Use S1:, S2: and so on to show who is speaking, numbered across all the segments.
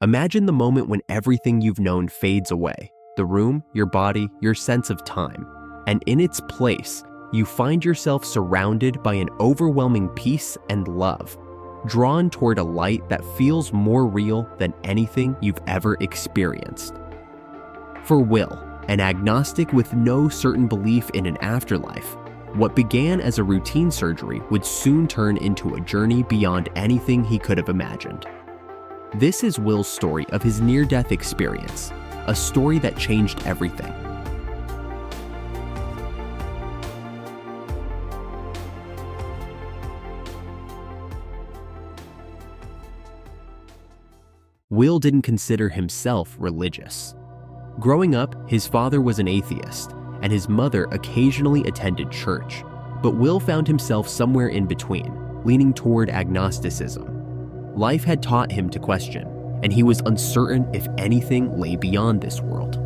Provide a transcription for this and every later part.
S1: Imagine the moment when everything you've known fades away, the room, your body, your sense of time, and in its place, you find yourself surrounded by an overwhelming peace and love, drawn toward a light that feels more real than anything you've ever experienced. For Will, an agnostic with no certain belief in an afterlife, what began as a routine surgery would soon turn into a journey beyond anything he could have imagined. This is Will's story of his near-death experience, a story that changed everything. Will didn't consider himself religious. Growing up, his father was an atheist, and his mother occasionally attended church, but Will found himself somewhere in between, leaning toward agnosticism. Life had taught him to question, and he was uncertain if anything lay beyond this world.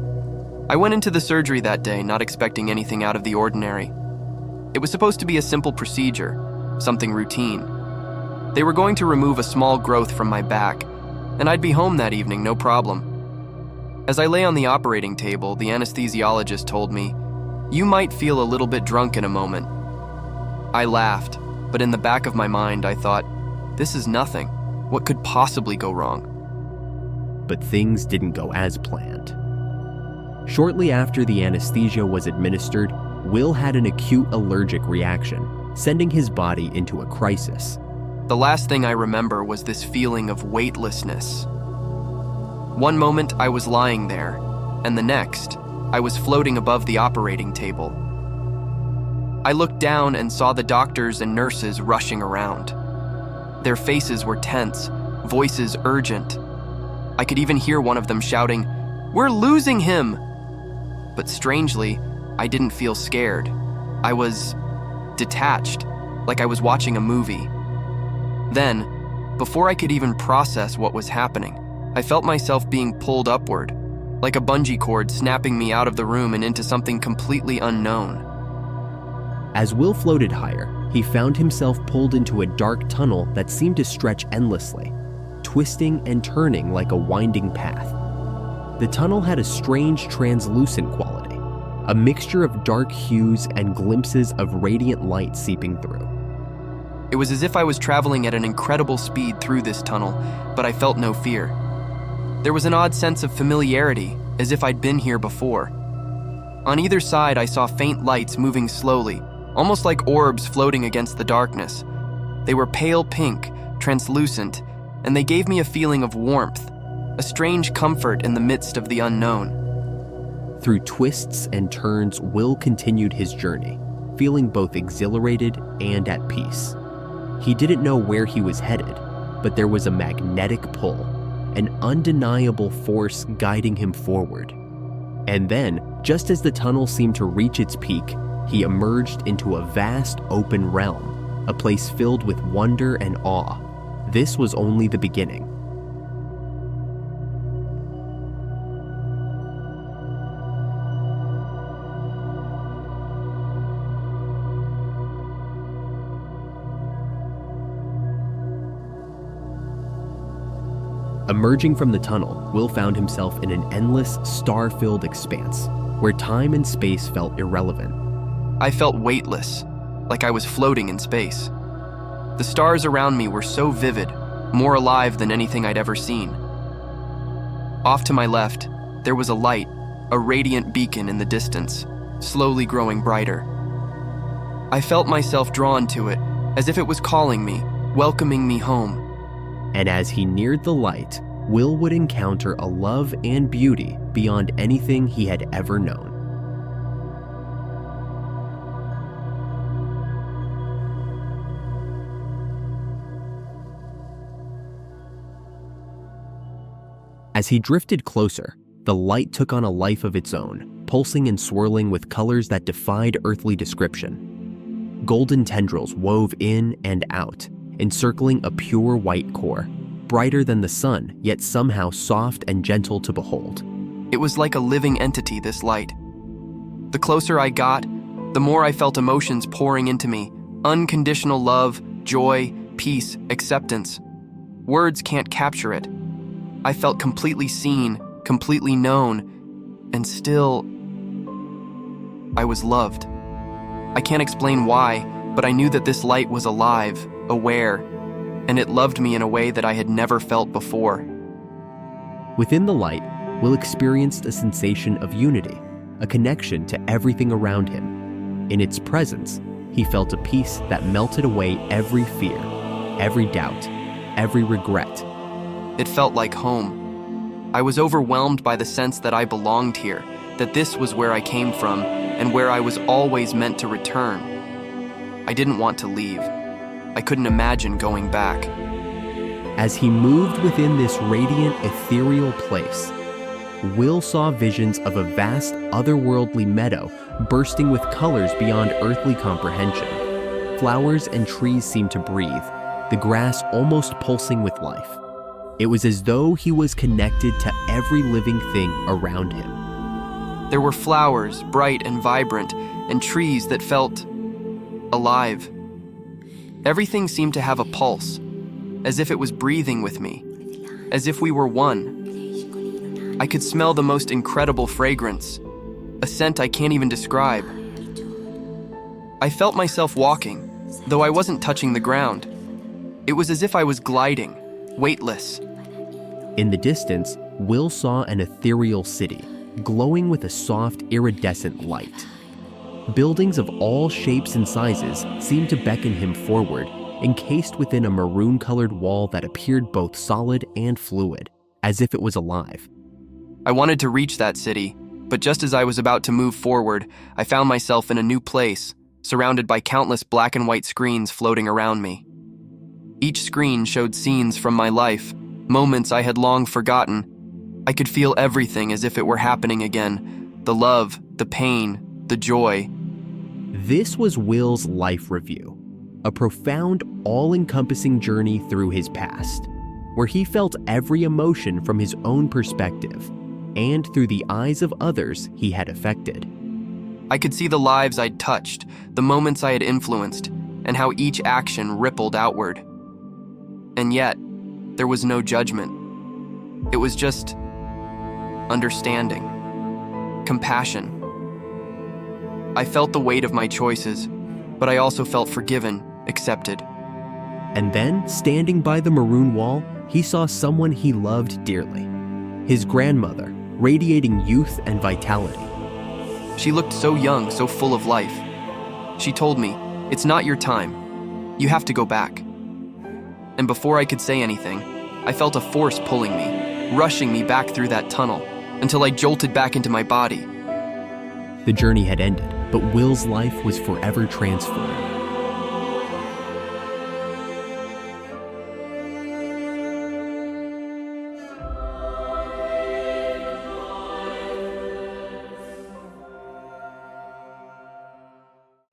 S2: I went into the surgery that day not expecting anything out of the ordinary. It was supposed to be a simple procedure, something routine. They were going to remove a small growth from my back, and I'd be home that evening, no problem. As I lay on the operating table, the anesthesiologist told me, "You might feel a little bit drunk in a moment." I laughed, but in the back of my mind I thought, this is nothing. What could possibly go wrong?
S1: But things didn't go as planned. Shortly after the anesthesia was administered, Will had an acute allergic reaction, sending his body into a crisis.
S2: The last thing I remember was this feeling of weightlessness. One moment I was lying there, and the next, I was floating above the operating table. I looked down and saw the doctors and nurses rushing around. Their faces were tense, voices urgent. I could even hear one of them shouting, "We're losing him!" But strangely, I didn't feel scared. I was detached, like I was watching a movie. Then, before I could even process what was happening, I felt myself being pulled upward, like a bungee cord snapping me out of the room and into something completely unknown.
S1: As Will floated higher, he found himself pulled into a dark tunnel that seemed to stretch endlessly, twisting and turning like a winding path. The tunnel had a strange translucent quality, a mixture of dark hues and glimpses of radiant light seeping through.
S2: It was as if I was traveling at an incredible speed through this tunnel, but I felt no fear. There was an odd sense of familiarity, as if I'd been here before. On either side, I saw faint lights moving slowly, almost like orbs floating against the darkness. They were pale pink, translucent, and they gave me a feeling of warmth, a strange comfort in the midst of the unknown.
S1: Through twists and turns, Will continued his journey, feeling both exhilarated and at peace. He didn't know where he was headed, but there was a magnetic pull, an undeniable force guiding him forward. And then, just as the tunnel seemed to reach its peak, he emerged into a vast open realm, a place filled with wonder and awe. This was only the beginning. Emerging from the tunnel, Will found himself in an endless, star-filled expanse, where time and space felt irrelevant.
S2: I felt weightless, like I was floating in space. The stars around me were so vivid, more alive than anything I'd ever seen. Off to my left, there was a light, a radiant beacon in the distance, slowly growing brighter. I felt myself drawn to it, as if it was calling me, welcoming me home.
S1: And as he neared the light, Will would encounter a love and beauty beyond anything he had ever known. As he drifted closer, the light took on a life of its own, pulsing and swirling with colors that defied earthly description. Golden tendrils wove in and out, encircling a pure white core, brighter than the sun, yet somehow soft and gentle to behold.
S2: It was like a living entity, this light. The closer I got, the more I felt emotions pouring into me, unconditional love, joy, peace, acceptance. Words can't capture it. I felt completely seen, completely known, and still, I was loved. I can't explain why, but I knew that this light was alive, aware, and it loved me in a way that I had never felt before.
S1: Within the light, Will experienced a sensation of unity, a connection to everything around him. In its presence, he felt a peace that melted away every fear, every doubt, every regret.
S2: It felt like home. I was overwhelmed by the sense that I belonged here, that this was where I came from, and where I was always meant to return. I didn't want to leave. I couldn't imagine going back.
S1: As he moved within this radiant, ethereal place, Will saw visions of a vast, otherworldly meadow bursting with colors beyond earthly comprehension. Flowers and trees seemed to breathe, the grass almost pulsing with life. It was as though he was connected to every living thing around him.
S2: There were flowers, bright and vibrant, and trees that felt alive. Everything seemed to have a pulse, as if it was breathing with me, as if we were one. I could smell the most incredible fragrance, a scent I can't even describe. I felt myself walking, though I wasn't touching the ground. It was as if I was gliding, weightless.
S1: In the distance, Will saw an ethereal city, glowing with a soft, iridescent light. Buildings of all shapes and sizes seemed to beckon him forward, encased within a maroon-colored wall that appeared both solid and fluid, as if it was alive.
S2: I wanted to reach that city, but just as I was about to move forward, I found myself in a new place, surrounded by countless black and white screens floating around me. Each screen showed scenes from my life, moments I had long forgotten. I could feel everything as if it were happening again, the love, the pain, the joy.
S1: This was Will's life review, a profound, all-encompassing journey through his past, where he felt every emotion from his own perspective and through the eyes of others he had affected.
S2: I could see the lives I'd touched, the moments I had influenced, and how each action rippled outward. And yet, there was no judgment. It was just understanding, compassion. I felt the weight of my choices, but I also felt forgiven, accepted.
S1: And then, standing by the maroon wall, he saw someone he loved dearly. His grandmother, radiating youth and vitality.
S2: She looked so young, so full of life. She told me, "It's not your time. You have to go back." And before I could say anything, I felt a force pulling me, rushing me back through that tunnel, until I jolted back into my body.
S1: The journey had ended, but Will's life was forever transformed.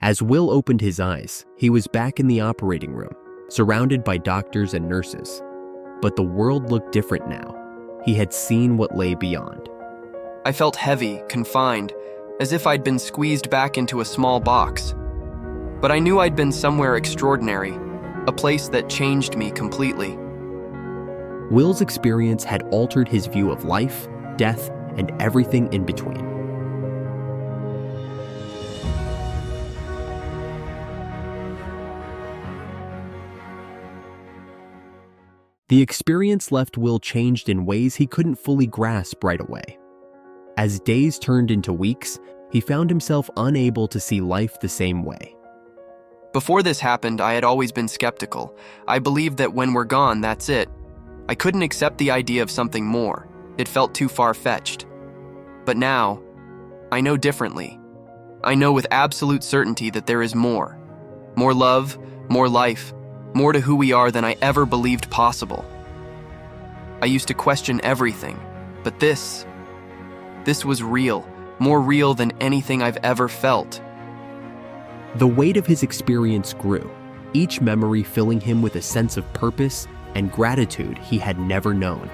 S1: As Will opened his eyes, he was back in the operating room, surrounded by doctors and nurses. But the world looked different now. He had seen what lay beyond.
S2: I felt heavy, confined, as if I'd been squeezed back into a small box. But I knew I'd been somewhere extraordinary, a place that changed me completely.
S1: Will's experience had altered his view of life, death, and everything in between. The experience left Will changed in ways he couldn't fully grasp right away. As days turned into weeks, he found himself unable to see life the same way.
S2: Before this happened, I had always been skeptical. I believed that when we're gone, that's it. I couldn't accept the idea of something more. It felt too far-fetched. But now, I know differently. I know with absolute certainty that there is more. More love, more life, more to who we are than I ever believed possible. I used to question everything, but this was real, more real than anything I've ever felt.
S1: The weight of his experience grew, each memory filling him with a sense of purpose and gratitude he had never known.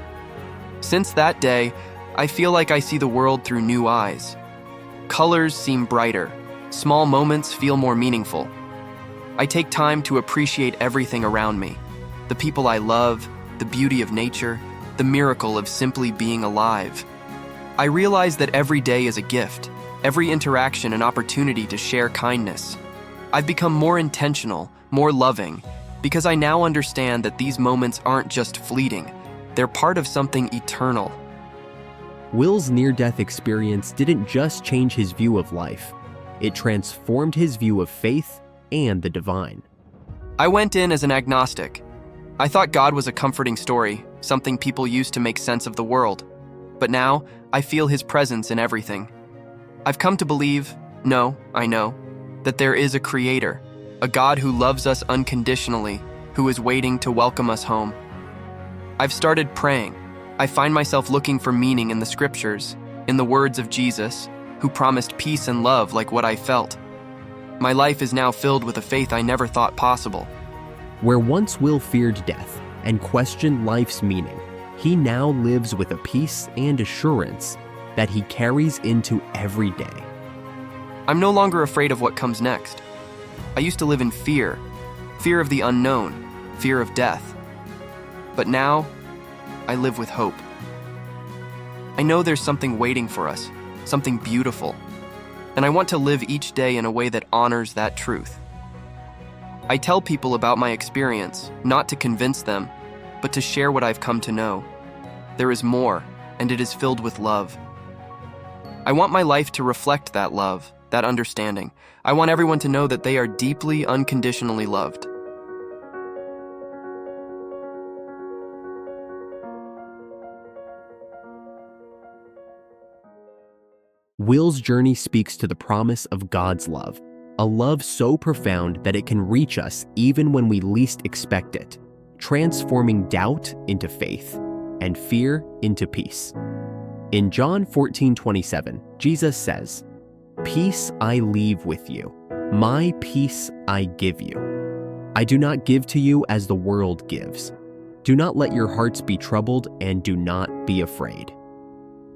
S2: Since that day, I feel like I see the world through new eyes. Colors seem brighter, small moments feel more meaningful. I take time to appreciate everything around me, the people I love, the beauty of nature, the miracle of simply being alive. I realize that every day is a gift, every interaction an opportunity to share kindness. I've become more intentional, more loving, because I now understand that these moments aren't just fleeting, they're part of something eternal.
S1: Will's near-death experience didn't just change his view of life, it transformed his view of faith and the divine.
S2: I went in as an agnostic. I thought God was a comforting story, something people used to make sense of the world. But now, I feel his presence in everything. I've come to believe, I know, that there is a creator, a God who loves us unconditionally, who is waiting to welcome us home. I've started praying. I find myself looking for meaning in the scriptures, in the words of Jesus, who promised peace and love like what I felt. My life is now filled with a faith I never thought possible.
S1: Where once Will feared death and questioned life's meaning, he now lives with a peace and assurance that he carries into every day.
S2: I'm no longer afraid of what comes next. I used to live in fear of the unknown, fear of death. But now, I live with hope. I know there's something waiting for us, something beautiful, and I want to live each day in a way that honors that truth. I tell people about my experience, not to convince them, but to share what I've come to know. There is more, and it is filled with love. I want my life to reflect that love, that understanding. I want everyone to know that they are deeply, unconditionally loved.
S1: Will's journey speaks to the promise of God's love, a love so profound that it can reach us even when we least expect it, transforming doubt into faith and fear into peace. In John 14:27, Jesus says, "Peace I leave with you, my peace I give you. I do not give to you as the world gives. Do not let your hearts be troubled and do not be afraid."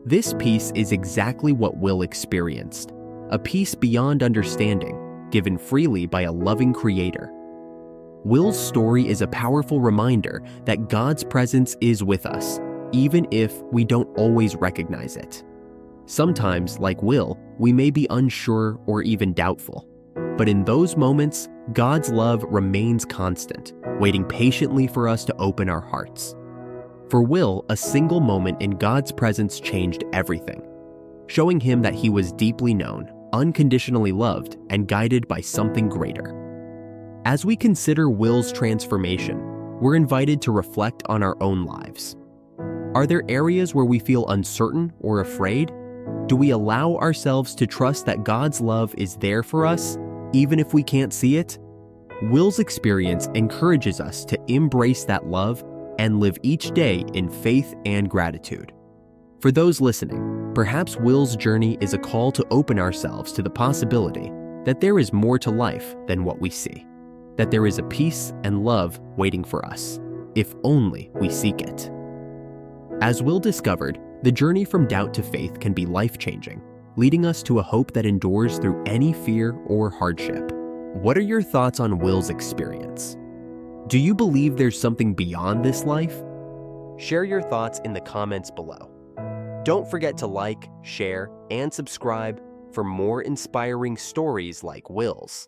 S1: This peace is exactly what Will experienced, a peace beyond understanding, given freely by a loving creator. Will's story is a powerful reminder that God's presence is with us, even if we don't always recognize it. Sometimes, like Will, we may be unsure or even doubtful. But in those moments, God's love remains constant, waiting patiently for us to open our hearts. For Will, a single moment in God's presence changed everything, showing him that he was deeply known, unconditionally loved, and guided by something greater. As we consider Will's transformation, we're invited to reflect on our own lives. Are there areas where we feel uncertain or afraid? Do we allow ourselves to trust that God's love is there for us, even if we can't see it? Will's experience encourages us to embrace that love and live each day in faith and gratitude. For those listening, perhaps Will's journey is a call to open ourselves to the possibility that there is more to life than what we see, that there is a peace and love waiting for us, if only we seek it. As Will discovered, the journey from doubt to faith can be life-changing, leading us to a hope that endures through any fear or hardship. What are your thoughts on Will's experience? Do you believe there's something beyond this life? Share your thoughts in the comments below. Don't forget to like, share, and subscribe for more inspiring stories like Will's.